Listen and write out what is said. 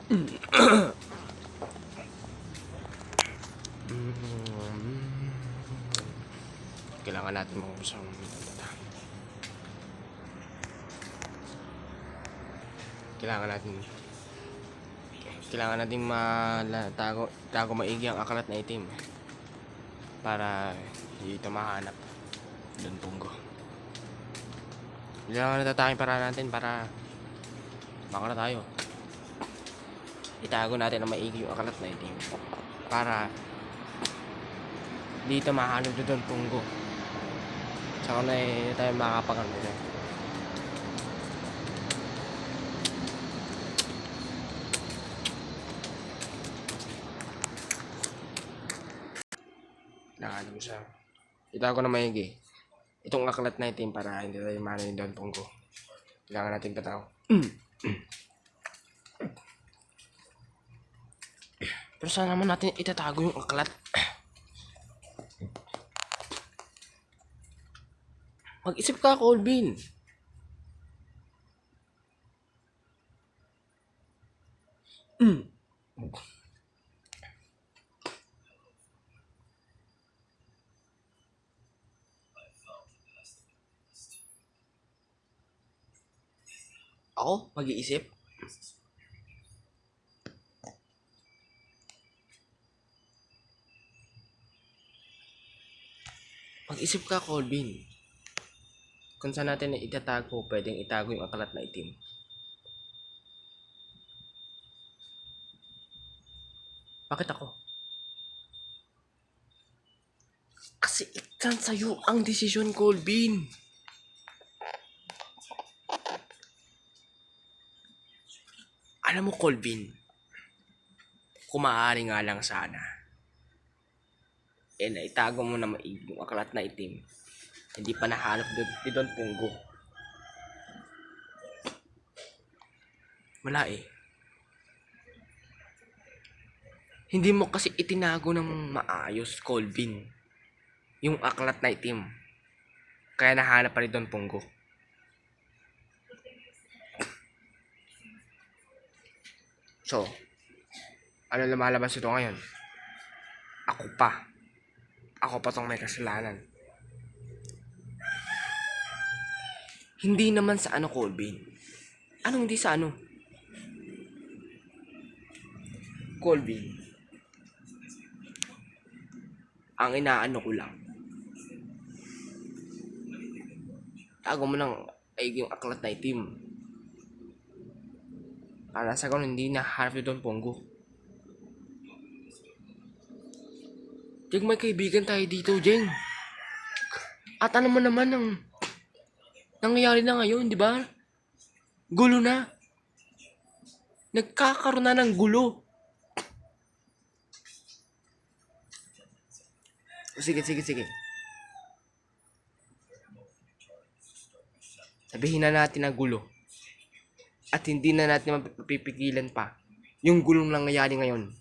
Kailangan natin mag-usap. Kailangan natin tago maigi ang akalat na itim para hindi ito mahanap doon punggo. Kailangan natatakin para natin para makala tayo. Itago natin ang maigi yung akalat na itim para dito mahanap doon punggo. Saka na tayo makakapagal nito. Kailangan mo siya. Itago na maigi itong akalat na itim para hindi tayo mahanap doon punggo. Kailangan natin pataw. Pero saan naman natin itatago yung aklat? Mag-isip ka, Colvin. Ako? Mag-iisip? Mag-isip ka, Colvin. Kung saan natin itatago, pwedeng itago yung akalat na itim. Bakit ako? Kasi ikan sa'yo ang desisyon, Colvin. Alam mo, Colvin, kung maaari nga lang sana, naitago mo na maigi yung akalat na itim. Hindi pa nahanap doon punggo. Wala eh. Hindi mo kasi itinago ng maayos, Colvin, yung aklat na itim. Kaya nahanap pa rin doon punggo. So, ano lumalabas ito ngayon? Ako pa tong may kasalanan. Hindi naman sa ano, Colvin. Anong hindi sa ano? Colvin, ang inaano ko lang, tago mo ng yung aklat na itim. Para sa ganun, hindi nahanap doon punggo. Jeng, may kaibigan tayo dito, Jeng. At ano mo naman ang nangyayari na ngayon, di ba? Gulo na. Nagkakaroon na ng gulo. Sige. Sabihin na natin na gulo. At hindi na natin mapipigilan pa yung gulong nangyayari ngayon.